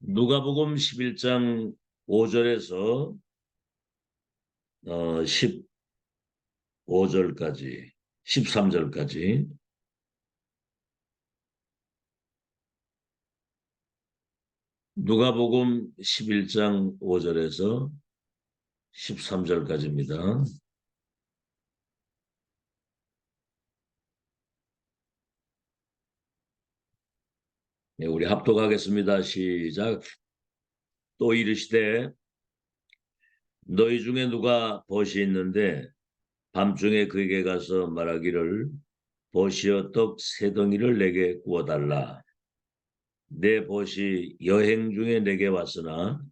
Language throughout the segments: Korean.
누가복음 11장 5절에서 15절까지 13절까지 누가복음 11장 5절에서 13절까지입니다. 네, 우리 합독하겠습니다. 시작. 또 이르시되 너희 중에 누가 벗이 있는데 밤중에 그에게 가서 말하기를 벗이여 떡 세 덩이를 내게 구워달라. 내 벗이 여행 중에 내게 왔으나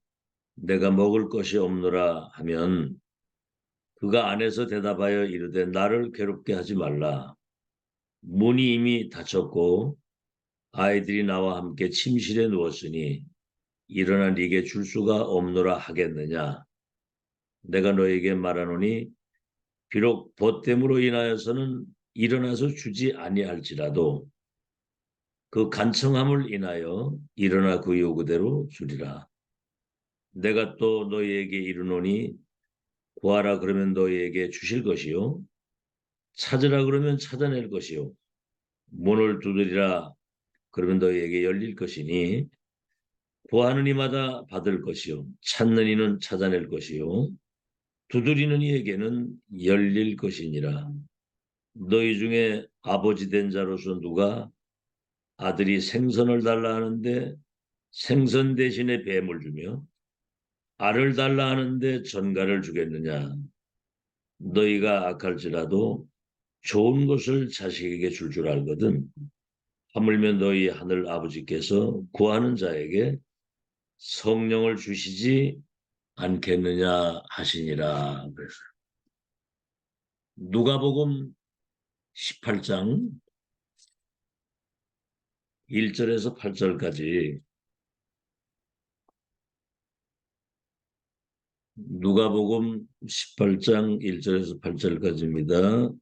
내가 먹을 것이 없노라 하면 그가 안에서 대답하여 이르되 나를 괴롭게 하지 말라. 문이 이미 닫혔고 아이들이 나와 함께 침실에 누웠으니 일어나 네게 줄 수가 없노라 하겠느냐. 내가 너에게 말하노니 비록 벗됨으로 인하여서는 일어나서 주지 아니할지라도 그 간청함을 인하여 일어나 그 요구대로 주리라. 내가 또 너희에게 이르노니 구하라 그러면 너희에게 주실 것이요 찾으라 그러면 찾아낼 것이요 문을 두드리라 그러면 너희에게 열릴 것이니 구하는 이마다 받을 것이요 찾는 이는 찾아낼 것이요 두드리는 이에게는 열릴 것이니라. 너희 중에 아버지 된 자로서 누가 아들이 생선을 달라 하는데 생선 대신에 뱀을 주며 알을 달라 하는데 전갈을 주겠느냐. 너희가 악할지라도 좋은 것을 자식에게 줄 알거든. 하물며 너희 하늘 아버지께서 구하는 자에게 성령을 주시지 않겠느냐 하시니라. 누가복음 18장 1절에서 8절까지 누가복음 18장 1절에서 8절까지입니다.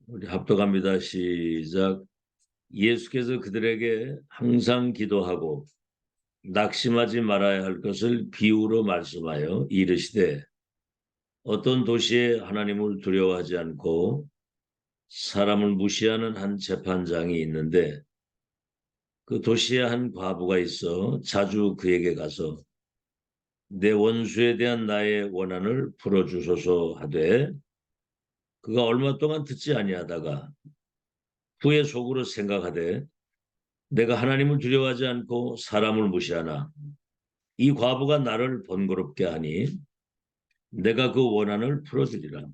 우리 합독합니다. 시작. 예수께서 그들에게 항상 기도하고 낙심하지 말아야 할 것을 비유로 말씀하여 이르시되 어떤 도시에 하나님을 두려워하지 않고 사람을 무시하는 한 재판장이 있는데 그 도시에 한 과부가 있어 자주 그에게 가서 내 원수에 대한 나의 원한을 풀어주소서 하되 그가 얼마 동안 듣지 아니하다가 후에 속으로 생각하되 내가 하나님을 두려워하지 않고 사람을 무시하나 이 과부가 나를 번거롭게 하니 내가 그 원한을 풀어주리라.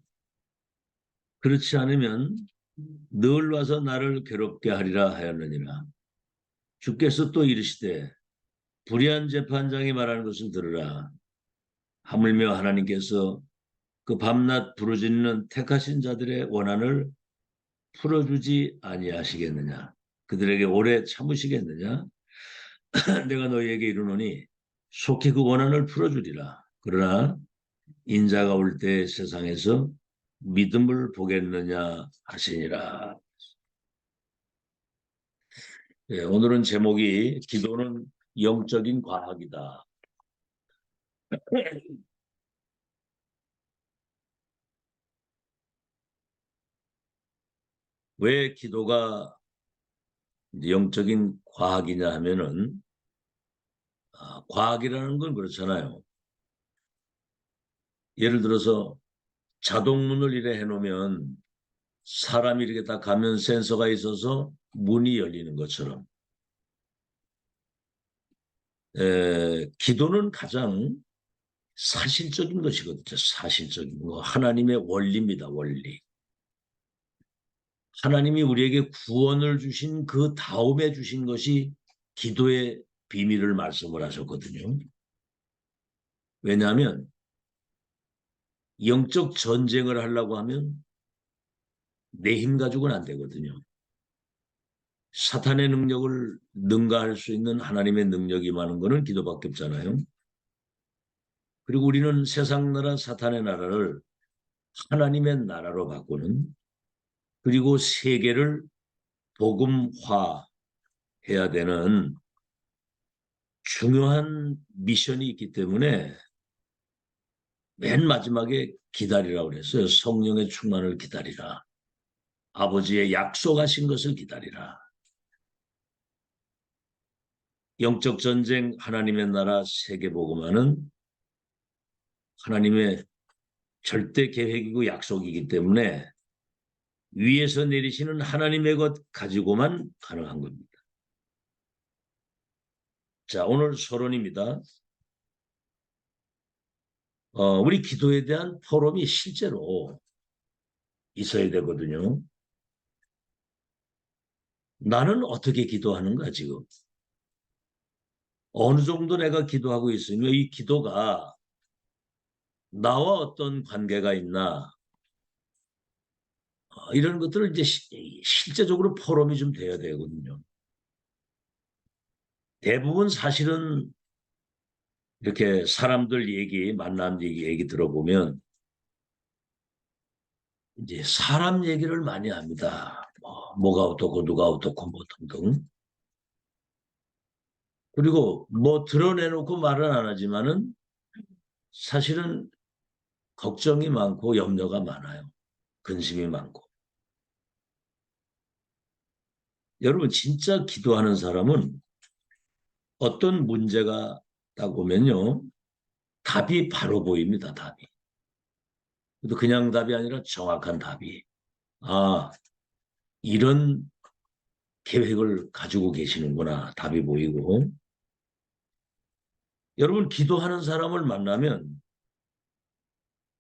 그렇지 않으면 늘 와서 나를 괴롭게 하리라 하였느니라. 주께서 또 이르시되 불의한 재판장이 말하는 것을 들으라. 하물며 하나님께서 그 밤낮 부르짖는 택하신 자들의 원한을 풀어주지 아니하시겠느냐. 그들에게 오래 참으시겠느냐. 내가 너희에게 이르노니 속히 그 원한을 풀어주리라. 그러나 인자가 올 때 세상에서 믿음을 보겠느냐 하시니라. 네, 오늘은 제목이 기도는 영적인 과학이다. 왜 기도가 영적인 과학이냐 하면은 과학이라는 건 그렇잖아요. 예를 들어서 자동문을 이래 해놓으면 사람이 이렇게 딱 가면 센서가 있어서 문이 열리는 것처럼 기도는 가장 사실적인 것이거든요. 사실적인 거. 하나님의 원리입니다. 원리. 하나님이 우리에게 구원을 주신 그 다음에 주신 것이 기도의 비밀을 말씀을 하셨거든요. 왜냐하면 영적 전쟁을 하려고 하면 내 힘 가지고는 안 되거든요. 사탄의 능력을 능가할 수 있는 하나님의 능력이 많은 것은 기도밖에 없잖아요. 그리고 우리는 세상 나라 사탄의 나라를 하나님의 나라로 바꾸는 그리고 세계를 복음화해야 되는 중요한 미션이 있기 때문에 맨 마지막에 기다리라고 그랬어요. 성령의 충만을 기다리라. 아버지의 약속하신 것을 기다리라. 영적 전쟁, 하나님의 나라, 세계복음화는 하나님의 절대 계획이고 약속이기 때문에 위에서 내리시는 하나님의 것 가지고만 가능한 겁니다. 자, 오늘 서론입니다. 우리 기도에 대한 포럼이 실제로 있어야 되거든요. 나는 어떻게 기도하는가 지금? 어느 정도 내가 기도하고 있으며 이 기도가 나와 어떤 관계가 있나 이런 것들을 이제 실제적으로 포럼이 좀 돼야 되거든요. 대부분 사실은 이렇게 사람들 얘기, 만남 얘기 들어보면 이제 사람 얘기를 많이 합니다. 뭐가 어떻고 누가 어떻고 뭐 등등. 그리고 뭐 드러내놓고 말은 안 하지만은 사실은 걱정이 많고 염려가 많아요. 근심이 많고. 여러분 진짜 기도하는 사람은 어떤 문제가 딱 오면요. 답이 바로 보입니다. 답이. 그냥 답이 아니라 정확한 답이. 아, 이런 계획을 가지고 계시는구나. 답이 보이고. 여러분 기도하는 사람을 만나면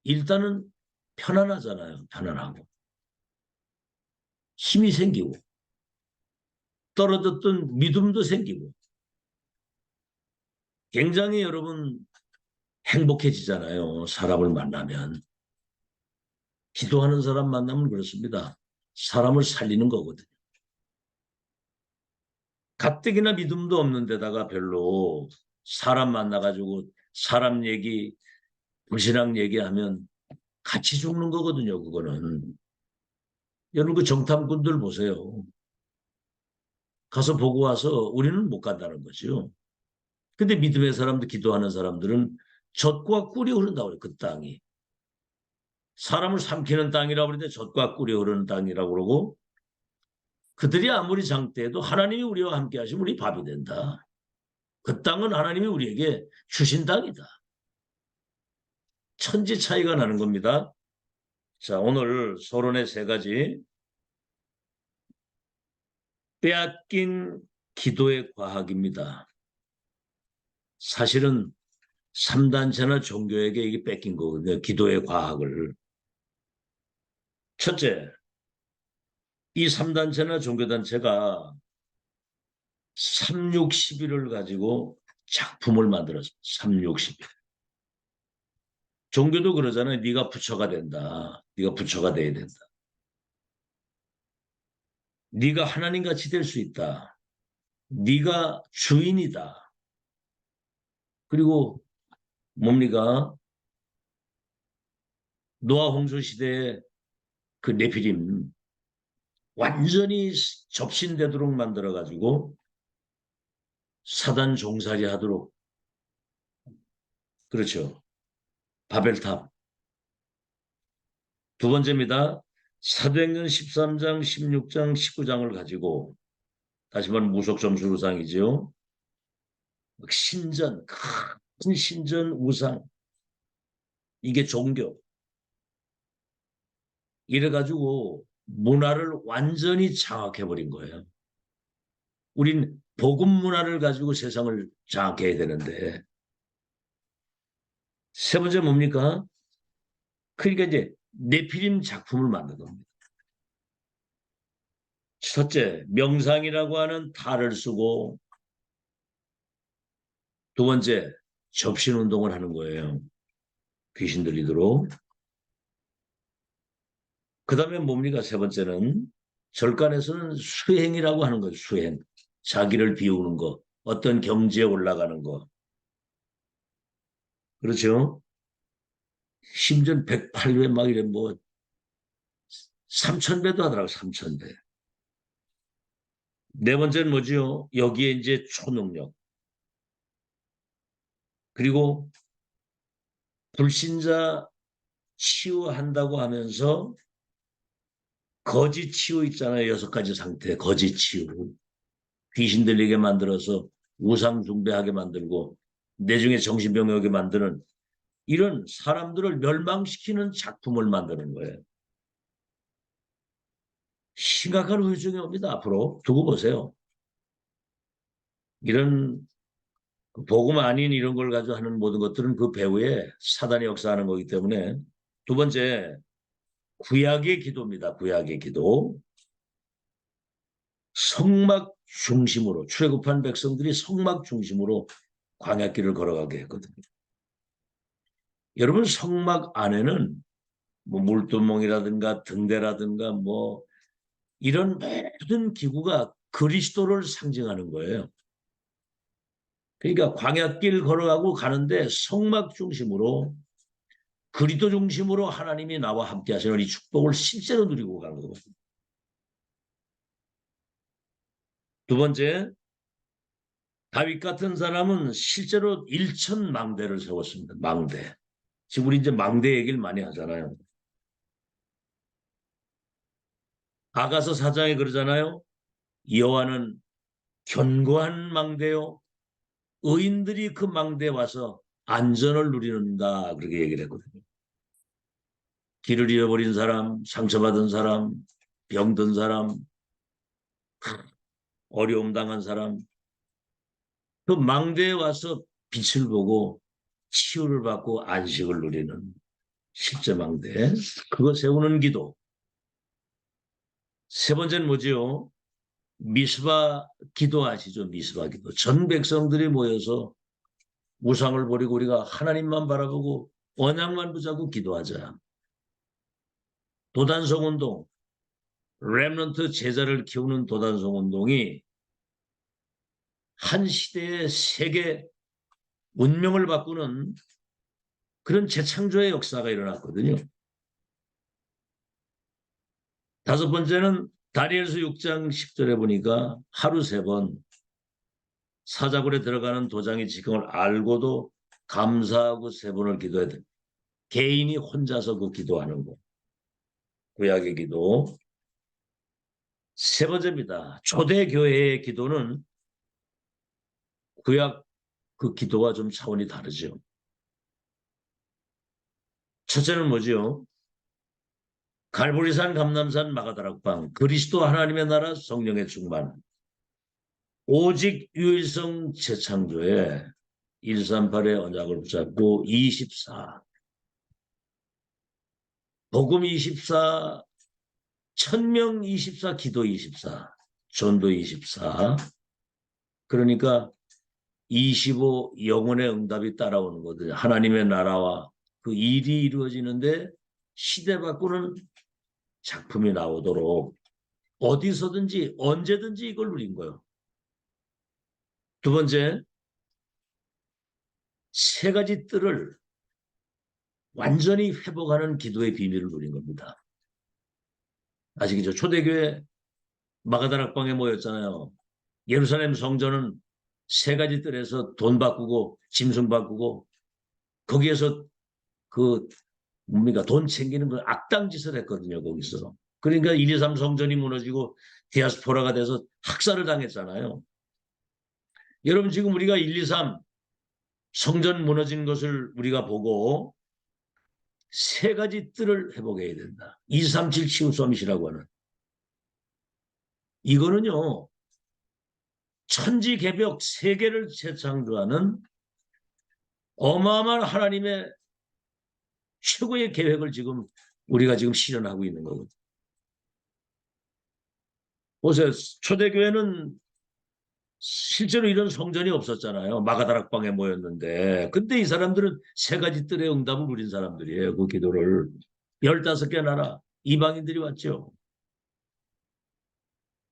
일단은 편안하잖아요. 편안하고. 힘이 생기고 떨어졌던 믿음도 생기고 굉장히 여러분 행복해지잖아요. 사람을 만나면. 기도하는 사람 만나면 그렇습니다. 사람을 살리는 거거든요. 가뜩이나 믿음도 없는 데다가 별로 사람 만나가지고 사람 얘기, 불신앙 얘기하면 같이 죽는 거거든요. 그거는. 여러분 그 정탐꾼들 보세요. 가서 보고 와서 우리는 못 간다는 거죠. 근데 믿음의 사람들, 기도하는 사람들은 젖과 꿀이 흐른다고 그래요. 그 땅이. 사람을 삼키는 땅이라고 그러는데 젖과 꿀이 흐르는 땅이라고 그러고 그들이 아무리 장대해도 하나님이 우리와 함께 하시면 우리 밥이 된다. 그 땅은 하나님이 우리에게 주신 땅이다. 천지 차이가 나는 겁니다. 자, 오늘 서론의 세 가지. 빼앗긴 기도의 과학입니다. 사실은 3단체나 종교에게 이게 뺏긴 거거든요. 기도의 과학을. 첫째, 이 3단체나 종교단체가 360일을 가지고 작품을 만들었습니다. 360일. 종교도 그러잖아요. 네가 부처가 된다. 네가 부처가 돼야 된다. 네가 하나님같이 될 수 있다. 네가 주인이다. 그리고 뭡니까? 노아 홍수 시대에 그 네피림 완전히 접신되도록 만들어가지고 사단 종살이 하도록 그렇죠. 바벨탑. 두 번째입니다. 사도행전 13장, 16장, 19장을 가지고 다시 말하면 무속점수상이지요. 신전, 큰 신전 우상. 이게 종교. 이래가지고 문화를 완전히 장악해버린 거예요. 우린 복음 문화를 가지고 세상을 장악해야 되는데 세 번째 뭡니까? 그러니까 이제 네피림 작품을 만든 겁니다. 첫째, 명상이라고 하는 탈을 쓰고 두 번째, 접신 운동을 하는 거예요. 귀신 들리도록. 그 다음에 뭡니까? 세 번째는 절간에서는 수행이라고 하는 거죠. 수행. 자기를 비우는 거. 어떤 경지에 올라가는 거. 그렇죠? 심지어 108배 막 이래 뭐 3,000배도 하더라고 3,000배. 네 번째는 뭐죠? 여기에 이제 초능력. 그리고 불신자 치유한다고 하면서 거짓 치유 있잖아요. 6가지 상태. 거짓 치유. 귀신 들리게 만들어서 우상 숭배하게 만들고 내중에 정신병 오게 만드는 이런 사람들을 멸망시키는 작품을 만드는 거예요. 심각한 후유증이 옵니다. 앞으로 두고 보세요. 이런 복음 아닌 이런 걸 가지고 하는 모든 것들은 그 배후에 사단이 역사하는 거기 때문에. 두 번째, 구약의 기도입니다. 구약의 기도. 성막 중심으로 출애굽한 백성들이 성막 중심으로 광야길을 걸어가게 했거든요. 여러분, 성막 안에는 뭐 물두멍이라든가 등대라든가 뭐 이런 모든 기구가 그리스도를 상징하는 거예요. 그러니까 광야길 걸어가고 가는데 성막 중심으로 그리스도 중심으로 하나님이 나와 함께 하시는 이 축복을 실제로 누리고 간 거거든요. 두 번째, 다윗 같은 사람은 실제로 1,000망대를 세웠습니다. 망대. 지금 우리 이제 망대 얘기를 많이 하잖아요. 아가서 4장에 그러잖아요. 여호와는 견고한 망대요. 의인들이 그 망대에 와서 안전을 누리는다. 그렇게 얘기를 했거든요. 길을 잃어버린 사람, 상처받은 사람, 병든 사람, 어려움 당한 사람, 그 망대에 와서 빛을 보고 치유를 받고 안식을 누리는 실제 망대. 그거 세우는 기도. 세 번째는 뭐지요? 미스바 기도 아시죠? 미스바 기도. 전 백성들이 모여서 우상을 버리고 우리가 하나님만 바라보고 언약만 붙잡고 기도하자. 도단성 운동, 렘넌트 제자를 키우는 도단성 운동이 한 시대의 세계 운명을 바꾸는 그런 재창조의 역사가 일어났거든요. 다섯 번째는 다니엘서 6장 10절에 보니까 하루 3번 사자굴에 들어가는 도장의 지경을 알고도 감사하고 3번을 기도해야 돼. 개인이 혼자서 그 기도하는 거. 구약의 기도. 세 번째입니다. 초대교회의 기도는 구약 그 기도와 좀 차원이 다르죠. 첫째는 뭐죠? 갈보리산, 감남산, 마가다락방, 그리스도 하나님의 나라, 성령의 충만. 오직 유일성 재창조에 138의 언약을 붙잡고 24. 복음 24, 천명 24, 기도 24, 전도 24. 그러니까 25 영혼의 응답이 따라오는 거거든요. 하나님의 나라와 그 일이 이루어지는데 시대 바꾸는 작품이 나오도록 어디서든지 언제든지 이걸 누린 거예요. 두 번째, 3가지 뜰을 완전히 회복하는 기도의 비밀을 누린 겁니다. 아시겠죠? 초대교회 마가다락방에 모였잖아요. 예루살렘 성전은 3가지 뜰에서 돈 바꾸고 짐승 바꾸고 거기에서 그 뭡니까 돈 챙기는 그 악당 짓을 했거든요. 거기서. 그러니까 1, 2, 3 성전이 무너지고 디아스포라가 돼서 학살을 당했잖아요. 여러분 지금 우리가 1, 2, 3 성전 무너진 것을 우리가 보고 3가지 뜰을 회복해야 된다. 2, 3, 7 치유 서밋이라고 하는. 이거는요. 천지개벽 세계를 재창조하는 어마어마한 하나님의 최고의 계획을 지금 우리가 지금 실현하고 있는 거거든요. 보세요. 초대교회는 실제로 이런 성전이 없었잖아요. 마가다락방에 모였는데. 근데 이 사람들은 3가지 뜰의 응답을 누린 사람들이에요. 그 기도를. 15개 나라 이방인들이 왔죠.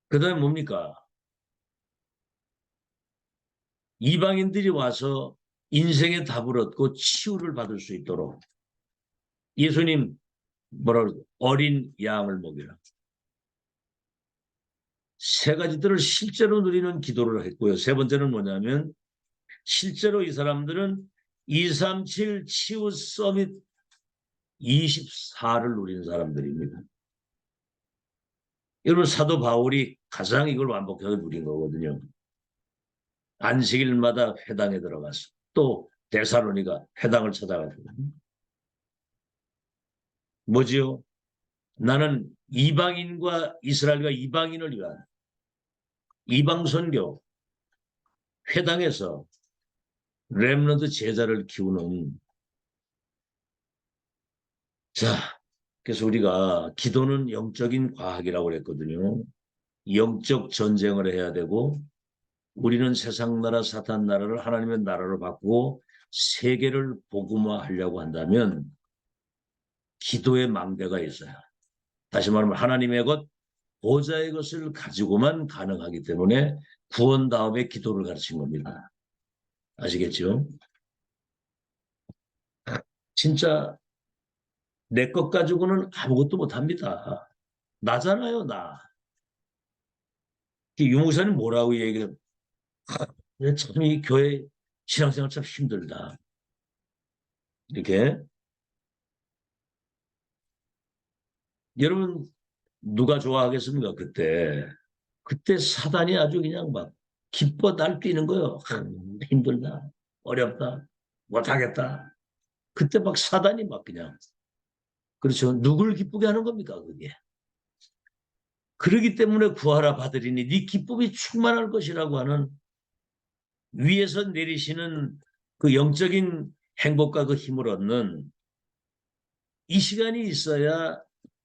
그 다음에 뭡니까? 이방인들이 와서 인생의 답을 얻고 치유를 받을 수 있도록 예수님 뭐라 그러죠? 어린 양을 먹이라. 3가지들을 실제로 누리는 기도를 했고요. 세 번째는 뭐냐면 실제로 이 사람들은 237 치유 서밋 24를 누린 사람들입니다. 여러분 사도 바울이 가장 이걸 완벽하게 누린 거거든요. 안식일마다 회당에 들어가서 또 데살로니가 회당을 찾아가지고 뭐지요? 나는 이방인과 이스라엘과 이방인을 위한 이방 선교 회당에서 렘넌트 제자를 키우는 자 그래서 우리가 기도는 영적인 과학이라고 그랬거든요. 영적 전쟁을 해야 되고 우리는 세상 나라 사탄 나라를 하나님의 나라로 바꾸고 세계를 복음화하려고 한다면 기도의 망대가 있어요. 다시 말하면 하나님의 것, 보좌의 것을 가지고만 가능하기 때문에 구원 다음에 기도를 가르친 겁니다. 아시겠죠? 진짜 내 것 가지고는 아무것도 못합니다. 나잖아요, 나. 유목사님 뭐라고 얘기해요? 참 이 교회 신앙생활 참 힘들다. 이렇게. 여러분 누가 좋아하겠습니까? 그때 사단이 아주 그냥 막 기뻐 날뛰는 거예요. 힘들다, 어렵다, 못하겠다. 그때 막 사단이 막 그냥 그렇죠. 누굴 기쁘게 하는 겁니까? 그게. 그러기 때문에 구하라 받으리니 네 기쁨이 충만할 것이라고 하는 위에서 내리시는 그 영적인 행복과 그 힘을 얻는 이 시간이 있어야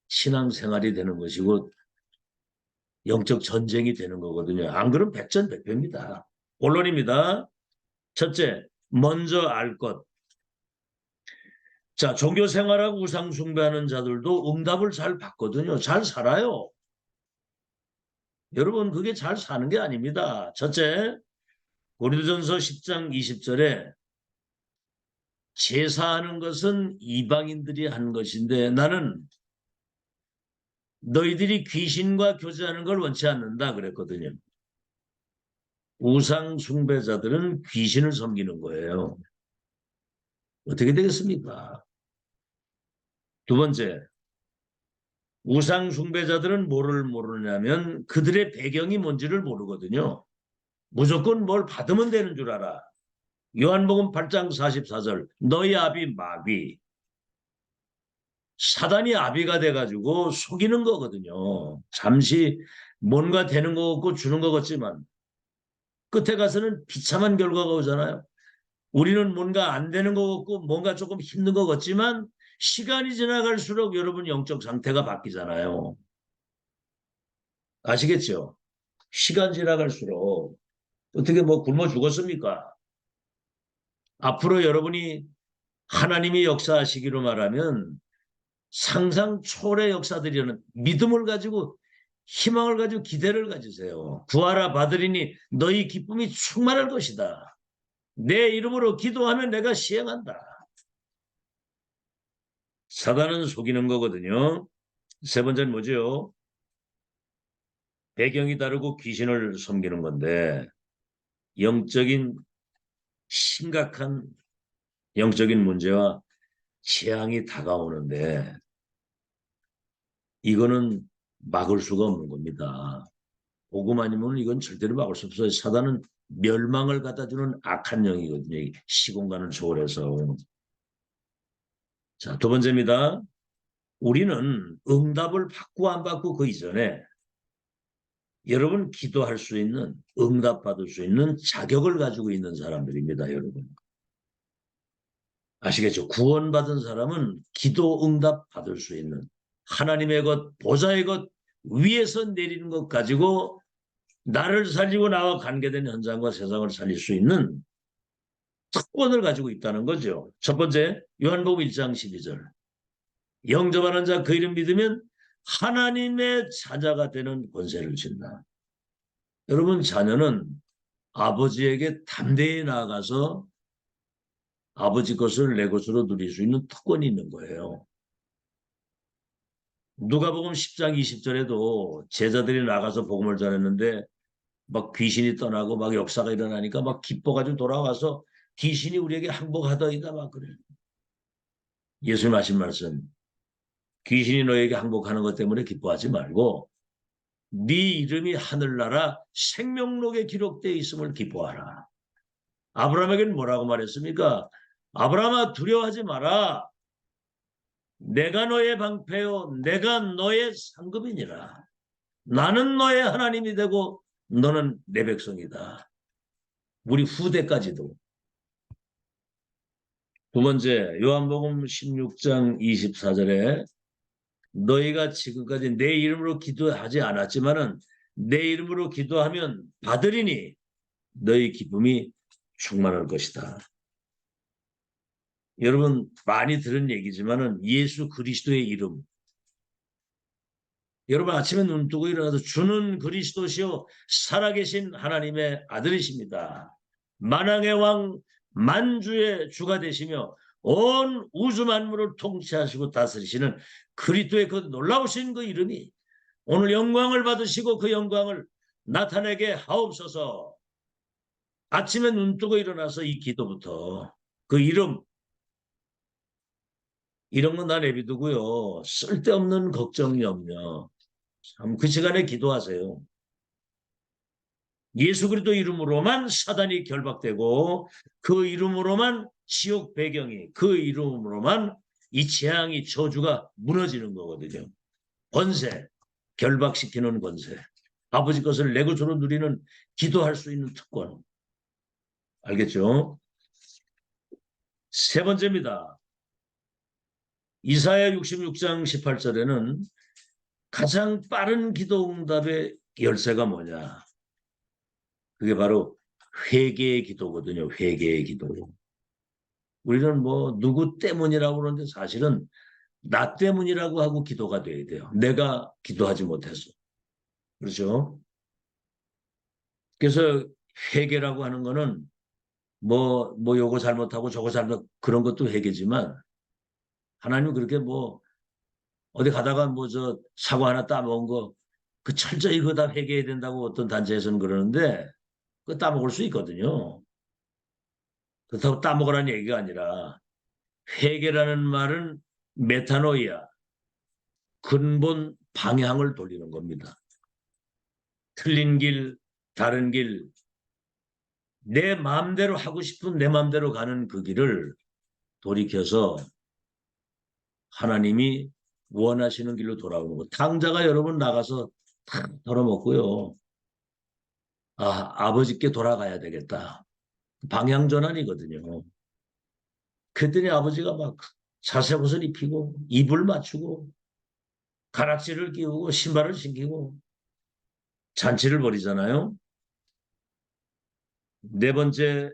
신앙생활이 되는 것이고 영적 전쟁이 되는 거거든요. 안 그러면 백전백패입니다. 본론입니다. 첫째, 먼저 알 것. 자, 종교 생활하고 우상 숭배하는 자들도 응답을 잘 받거든요. 잘 살아요. 여러분 그게 잘 사는 게 아닙니다. 첫째, 고린도전서 10장 20절에 제사하는 것은 이방인들이 한 것인데 나는 너희들이 귀신과 교제하는 걸 원치 않는다 그랬거든요. 우상 숭배자들은 귀신을 섬기는 거예요. 어떻게 되겠습니까? 두 번째, 우상 숭배자들은 뭐를 모르냐면 그들의 배경이 뭔지를 모르거든요. 무조건 뭘 받으면 되는 줄 알아. 요한복음 8장 44절 너희 아비 마귀 사단이 아비가 돼가지고 속이는 거거든요. 잠시 뭔가 되는 거 같고 주는 거 같지만 끝에 가서는 비참한 결과가 오잖아요. 우리는 뭔가 안 되는 것 같고 뭔가 조금 힘든 것 같지만 시간이 지나갈수록 여러분 영적 상태가 바뀌잖아요. 아시겠죠? 시간 지나갈수록 어떻게 뭐 굶어 죽었습니까? 앞으로 여러분이 하나님이 역사하시기로 말하면 상상 초월의 역사들이라는 믿음을 가지고 희망을 가지고 기대를 가지세요. 구하라 받으리니 너희 기쁨이 충만할 것이다. 내 이름으로 기도하면 내가 시행한다. 사단은 속이는 거거든요. 세 번째는 뭐죠? 배경이 다르고 귀신을 섬기는 건데 영적인 심각한 영적인 문제와 재앙이 다가오는데 이거는 막을 수가 없는 겁니다. 복음 아니면 이건 절대로 막을 수 없어요. 사단은 멸망을 갖다주는 악한 영이거든요. 시공간을 초월해서. 자, 두 번째입니다. 우리는 응답을 받고 안 받고 그 이전에 여러분 기도할 수 있는 응답받을 수 있는 자격을 가지고 있는 사람들입니다. 여러분. 아시겠죠? 구원받은 사람은 기도 응답 받을 수 있는 하나님의 것, 보좌의 것, 위에서 내리는 것 가지고 나를 살리고 나와 관계된 현장과 세상을 살릴 수 있는 특권을 가지고 있다는 거죠. 첫 번째, 요한복음 1장 12절. 영접하는 자 그 이름 믿으면 하나님의 자녀가 되는 권세를 준다. 여러분 자녀는 아버지에게 담대히 나아가서 아버지 것을 내 것으로 누릴 수 있는 특권이 있는 거예요. 누가복음 10장 20절에도 제자들이 나가서 복음을 전했는데 막 귀신이 떠나고 막 역사가 일어나니까 막 기뻐가지고 돌아와서 귀신이 우리에게 항복하더이다 막 그래. 예수님 하신 말씀. 귀신이 너에게 항복하는 것 때문에 기뻐하지 말고 네 이름이 하늘나라 생명록에 기록되어 있음을 기뻐하라. 아브라함에게는 뭐라고 말했습니까? 아브라함아 두려워하지 마라. 내가 너의 방패요 내가 너의 상급이니라. 나는 너의 하나님이 되고 너는 내 백성이다. 우리 후대까지도. 두 번째 요한복음 16장 24절에 너희가 지금까지 내 이름으로 기도하지 않았지만은 내 이름으로 기도하면 받으리니 너희 기쁨이 충만할 것이다. 여러분 많이 들은 얘기지만은 예수 그리스도의 이름. 여러분 아침에 눈 뜨고 일어나서 주는 그리스도시요 살아계신 하나님의 아들이십니다. 만왕의 왕 만주의 주가 되시며 온 우주 만물을 통치하시고 다스리시는 그리스도의 그 놀라우신 그 이름이 오늘 영광을 받으시고 그 영광을 나타내게 하옵소서. 아침에 눈 뜨고 일어나서 이 기도부터 그 이름 이런 건 다 내비두고요. 쓸데없는 걱정 염려 참 그 시간에 기도하세요. 예수 그리스도 이름으로만 사단이 결박되고 그 이름으로만 지옥 배경이 그 이름으로만 이 재앙이 저주가 무너지는 거거든요. 권세, 결박시키는 권세. 아버지 것을 내 것으로 누리는 기도할 수 있는 특권. 알겠죠? 세 번째입니다. 이사야 66장 18절에는 가장 빠른 기도 응답의 열쇠가 뭐냐? 그게 바로 회개의 기도거든요. 회개의 기도. 우리는 뭐 누구 때문이라고 그러는데 사실은 나 때문이라고 하고 기도가 돼야 돼요. 내가 기도하지 못해서. 그렇죠? 그래서 회개라고 하는 거는 뭐 요거 잘못하고 저거 잘못 그런 것도 회개지만 하나님은 그렇게 뭐 어디 가다가 뭐 저 사과 하나 따먹은 거 그 철저히 그거 다 회개해야 된다고 어떤 단체에서는 그러는데 그거 따먹을 수 있거든요. 그렇다고 따먹으라는 얘기가 아니라 회개라는 말은 메타노이아 근본 방향을 돌리는 겁니다. 틀린 길, 다른 길, 내 마음대로 하고 싶은 내 마음대로 가는 그 길을 돌이켜서 하나님이 원하시는 길로 돌아오는 것. 당자가 여러분 나가서 다 털어먹고요. 아버지께 돌아가야 되겠다. 방향 전환이거든요. 그랬더니 아버지가 막 사색옷을 입히고 이불 맞추고 가락지를 끼우고 신발을 신기고 잔치를 벌이잖아요. 네 번째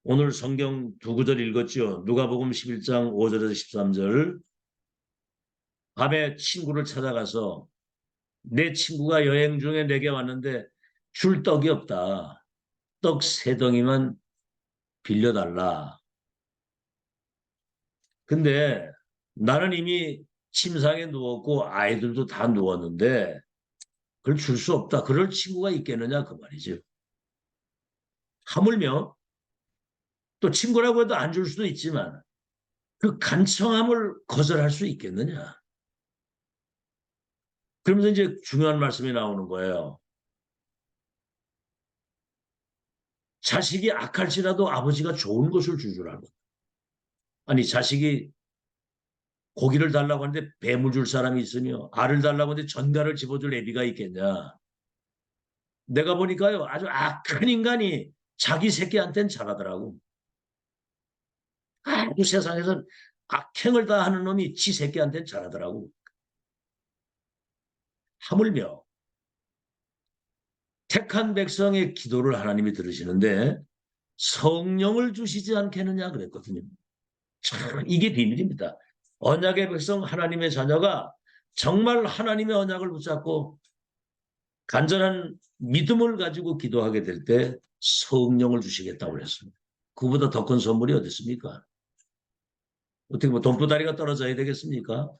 오늘 성경 두 구절 읽었죠. 누가복음 11장 5절에서 13절. 밤에 친구를 찾아가서 내 친구가 여행 중에 내게 왔는데 줄 떡이 없다. 떡 세 덩이만 빌려달라. 근데 나는 이미 침상에 누웠고 아이들도 다 누웠는데 그걸 줄 수 없다. 그럴 친구가 있겠느냐 그 말이죠. 하물며 또 친구라고 해도 안 줄 수도 있지만 그 간청함을 거절할 수 있겠느냐. 그러면서 이제 중요한 말씀이 나오는 거예요. 자식이 악할지라도 아버지가 좋은 것을 줄 알고. 아니 자식이 고기를 달라고 하는데 뱀을 줄 사람이 있으며 알을 달라고 하는데 전갈을 집어줄 애비가 있겠냐. 내가 보니까요 아주 악한 인간이 자기 새끼한테는 잘하더라고. 아주 세상에서 악행을 다 하는 놈이 지 새끼한테는 잘하더라고. 하물며 택한 백성의 기도를 하나님이 들으시는데 성령을 주시지 않겠느냐 그랬거든요. 참 이게 비밀입니다. 언약의 백성 하나님의 자녀가 정말 하나님의 언약을 붙잡고 간절한 믿음을 가지고 기도하게 될 때 성령을 주시겠다고 그랬습니다. 그보다 더 큰 선물이 어디 있습니까? 어떻게 뭐 돈보다리가 떨어져야 되겠습니까?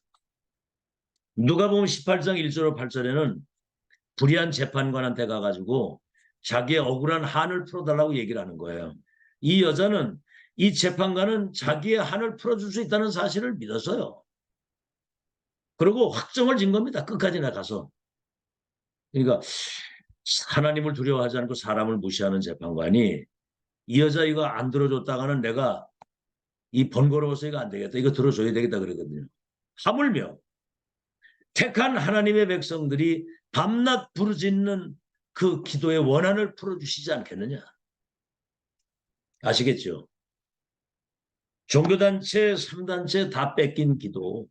누가복음 18장 1절 8절에는 불의한 재판관한테 가가지고 자기의 억울한 한을 풀어달라고 얘기를 하는 거예요. 이 여자는 이 재판관은 자기의 한을 풀어줄 수 있다는 사실을 믿었어요. 그리고 확정을 진 겁니다. 끝까지 나가서. 그러니까 하나님을 두려워하지 않고 사람을 무시하는 재판관이 이 여자 이거 안 들어줬다가는 내가 이 번거로워서 이거 안 되겠다. 이거 들어줘야 되겠다 그러거든요. 하물며 택한 하나님의 백성들이 밤낮 부르짖는 그 기도의 원한을 풀어주시지 않겠느냐. 아시겠죠? 종교단체, 3단체 다 뺏긴 기도.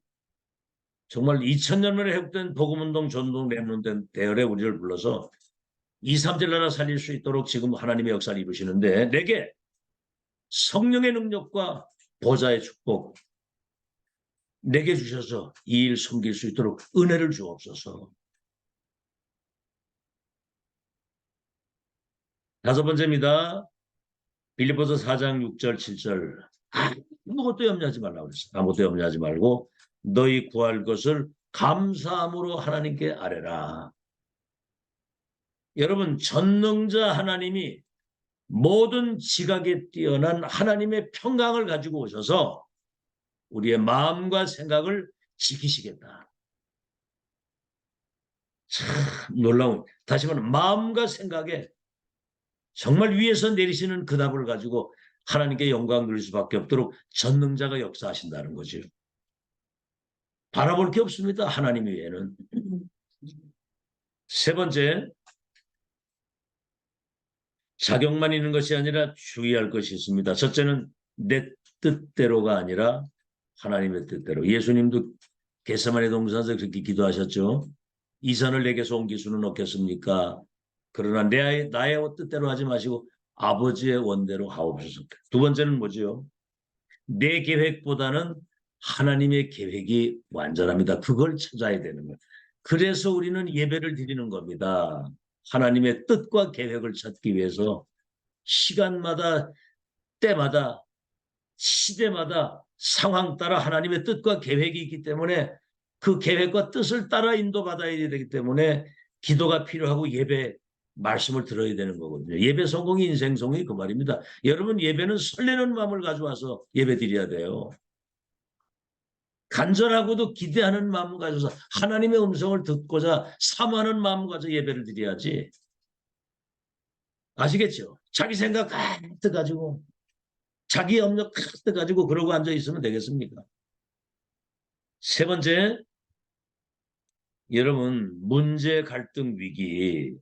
정말 2000년 만에 회복된 복음운동, 전동, 랩런된 대열에 우리를 불러서 2, 3절 나라 살릴 수 있도록 지금 하나님의 역사를 이루시는데 내게 성령의 능력과 보좌의 축복 내게 주셔서 이 일 섬길 수 있도록 은혜를 주옵소서. 다섯 번째입니다. 빌립보서 4장 6절 7절 아무것도 염려하지 말라고 그랬어요. 아무것도 염려하지 말고 너희 구할 것을 감사함으로 하나님께 아뢰라. 여러분 전능자 하나님이 모든 지각에 뛰어난 하나님의 평강을 가지고 오셔서 우리의 마음과 생각을 지키시겠다. 참 놀라운 다시 말하면 마음과 생각에 정말 위에서 내리시는 그 답을 가지고 하나님께 영광 돌릴 수밖에 없도록 전능자가 역사하신다는 거죠. 바라볼 게 없습니다. 하나님 외에는. 세 번째, 자격만 있는 것이 아니라 주의할 것이 있습니다. 첫째는 내 뜻대로가 아니라 하나님의 뜻대로. 예수님도 겟세마네 동산에서 그렇게 기도하셨죠. 이 산을 내게서 옮길 수는 없겠습니까? 그러나 나의 뜻대로 하지 마시고 아버지의 원대로 하옵소서. 두 번째는 뭐지요? 내 계획보다는 하나님의 계획이 완전합니다. 그걸 찾아야 되는 거예요. 그래서 우리는 예배를 드리는 겁니다. 하나님의 뜻과 계획을 찾기 위해서 시간마다 때마다 시대마다 상황 따라 하나님의 뜻과 계획이 있기 때문에 그 계획과 뜻을 따라 인도받아야 되기 때문에 기도가 필요하고 예배 말씀을 들어야 되는 거거든요. 예배 성공이 인생 성공이 그 말입니다. 여러분 예배는 설레는 마음을 가져와서 예배 드려야 돼요. 간절하고도 기대하는 마음을 가져서 하나님의 음성을 듣고자 사모하는 마음을 가져 예배를 드려야지. 아시겠죠? 자기 생각 가득 가지고 자기 염려 가득 가지고 그러고 앉아 있으면 되겠습니까? 세 번째, 여러분 문제 갈등 위기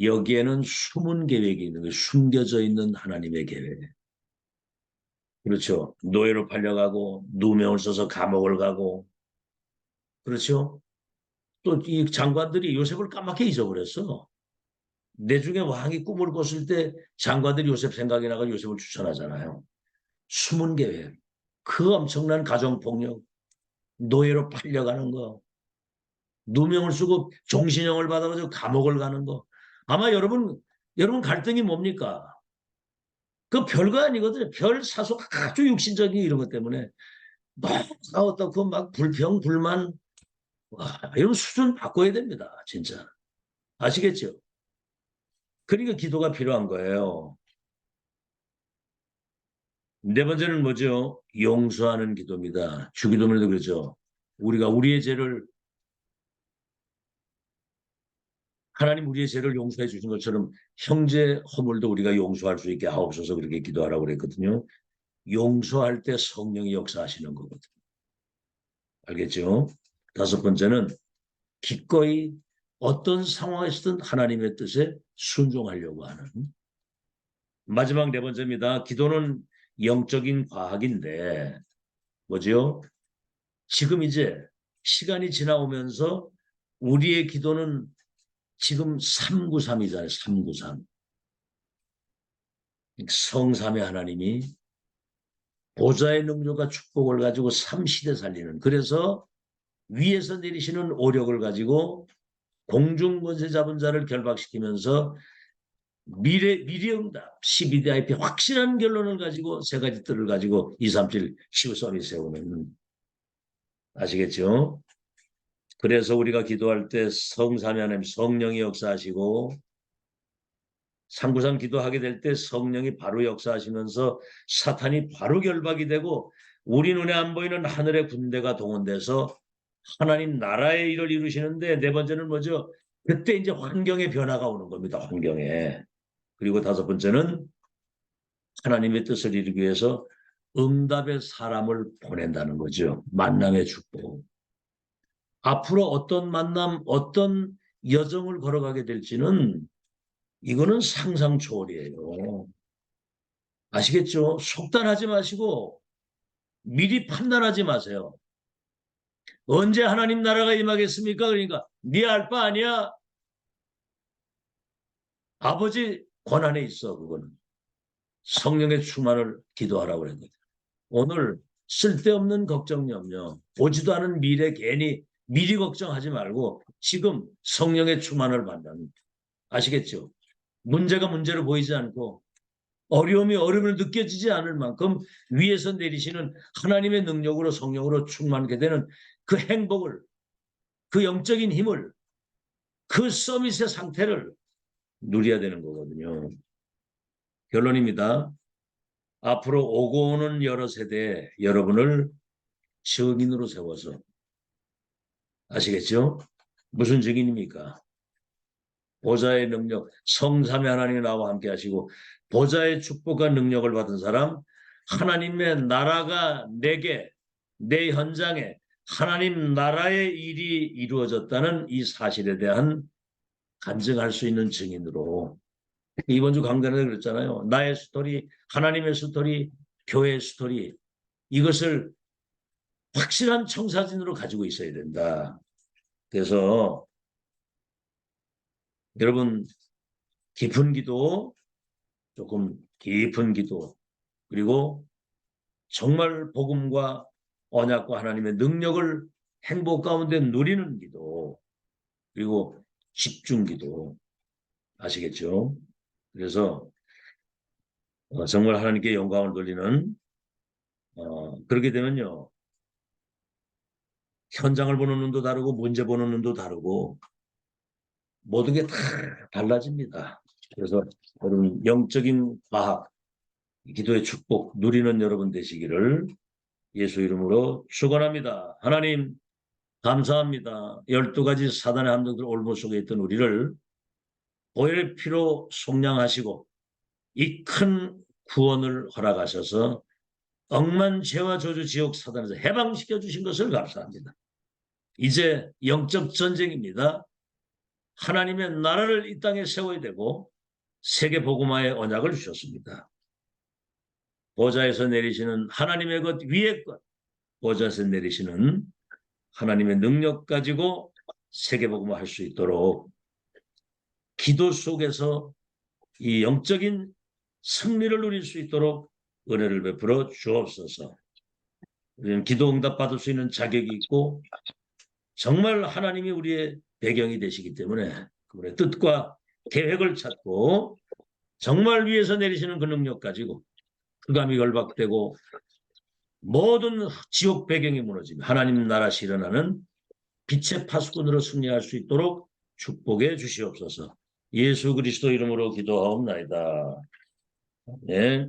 여기에는 숨은 계획이 있는 거예요. 숨겨져 있는 하나님의 계획. 그렇죠. 노예로 팔려가고 누명을 써서 감옥을 가고 그렇죠. 또 이 장관들이 요셉을 까맣게 잊어버렸어. 내중에 왕이 꿈을 꿨을 때 장관들이 요셉 생각이 나가 요셉을 추천하잖아요. 숨은 계획. 그 엄청난 가정폭력, 노예로 팔려가는 거, 누명을 쓰고 종신형을 받아가지고 감옥을 가는 거. 아마 여러분 갈등이 뭡니까? 그 별거 아니거든요. 별 사소 아주 육신적인 이런 것 때문에 막 싸웠다고 막 불평, 불만, 와, 이런 수준 바꿔야 됩니다. 진짜. 아시겠죠? 그러니까 기도가 필요한 거예요. 네 번째는 뭐죠? 용서하는 기도입니다. 주기도문에도 그러죠. 우리가 우리의 죄를 하나님 우리의 죄를 용서해 주신 것처럼 형제 허물도 우리가 용서할 수 있게 하옵소서 그렇게 기도하라고 그랬거든요. 용서할 때 성령이 역사하시는 거거든요. 알겠죠? 다섯 번째는 기꺼이 어떤 상황에서든 하나님의 뜻에 순종하려고 하는. 마지막 네 번째입니다. 기도는 영적인 과학인데 뭐죠? 지금 이제 시간이 지나오면서 우리의 기도는 지금 393이잖아요. 393. 성삼의 하나님이 보좌의 능력과 축복을 가지고 3시대 살리는 그래서 위에서 내리시는 오력을 가지고 공중권세 잡은 자를 결박시키면서 미래응답 12DIP 확실한 결론을 가지고 세 가지 뜰을 가지고 237 시우선이 세우는 아시겠죠? 그래서 우리가 기도할 때 성삼위 하나님 성령이 역사하시고 상구상 기도하게 될 때 성령이 바로 역사하시면서 사탄이 바로 결박이 되고 우리 눈에 안 보이는 하늘의 군대가 동원돼서 하나님 나라의 일을 이루시는데 네 번째는 뭐죠? 그때 이제 환경의 변화가 오는 겁니다. 환경에. 그리고 다섯 번째는 하나님의 뜻을 이루기 위해서 응답의 사람을 보낸다는 거죠. 만남의 축복. 앞으로 어떤 만남, 어떤 여정을 걸어가게 될지는 이거는 상상 초월이에요. 아시겠죠? 속단하지 마시고 미리 판단하지 마세요. 언제 하나님 나라가 임하겠습니까? 그러니까 네 알 바 아니야. 아버지 권한에 있어 그거는. 성령의 충만을 기도하라고 그랬거든. 오늘 쓸데없는 걱정 염려, 보지도 않은 미래 괜히 미리 걱정하지 말고 지금 성령의 충만을 받는 아시겠죠? 문제가 문제로 보이지 않고 어려움이 어려움을 느껴지지 않을 만큼 위에서 내리시는 하나님의 능력으로 성령으로 충만하게 되는 그 행복을 그 영적인 힘을 그 서밋의 상태를 누려야 되는 거거든요. 결론입니다. 앞으로 오고 오는 여러 세대에 여러분을 증인으로 세워서 아시겠죠? 무슨 증인입니까? 보좌의 능력, 성삼위 하나님이 나와 함께 하시고 보좌의 축복과 능력을 받은 사람, 하나님의 나라가 내게, 내 현장에 하나님 나라의 일이 이루어졌다는 이 사실에 대한 간증할 수 있는 증인으로 이번 주 강단에서 그랬잖아요. 나의 스토리, 하나님의 스토리, 교회의 스토리 이것을 확실한 청사진으로 가지고 있어야 된다. 그래서 여러분 깊은 기도, 조금 깊은 기도, 그리고 정말 복음과 언약과 하나님의 능력을 행복 가운데 누리는 기도, 그리고 집중 기도 아시겠죠? 그래서 정말 하나님께 영광을 돌리는 그렇게 되면요. 현장을 보는 눈도 다르고 문제 보는 눈도 다르고 모든 게 다 달라집니다. 그래서 여러분 영적인 과학, 기도의 축복 누리는 여러분 되시기를 예수 이름으로 축원합니다. 하나님 감사합니다. 12가지 사단의 함정들 올무 속에 있던 우리를 보혈의 피로 속량하시고 이 큰 구원을 허락하셔서 억만 죄와 저주 지옥 사단에서 해방시켜 주신 것을 감사합니다. 이제 영적 전쟁입니다. 하나님의 나라를 이 땅에 세워야 되고 세계 복음화의 언약을 주셨습니다. 보좌에서 내리시는 하나님의 것 위의 것, 보좌에서 내리시는 하나님의 능력 가지고 세계 복음화 할 수 있도록 기도 속에서 이 영적인 승리를 누릴 수 있도록 은혜를 베풀어 주옵소서. 우리는 기도 응답 받을 수 있는 자격이 있고 정말 하나님이 우리의 배경이 되시기 때문에 그분의 뜻과 계획을 찾고 정말 위에서 내리시는 그 능력 가지고 흑암이 결박되고 모든 지옥 배경이 무너지며 하나님 나라시 일어나는 빛의 파수꾼으로 승리할 수 있도록 축복해 주시옵소서. 예수 그리스도 이름으로 기도하옵나이다. 네.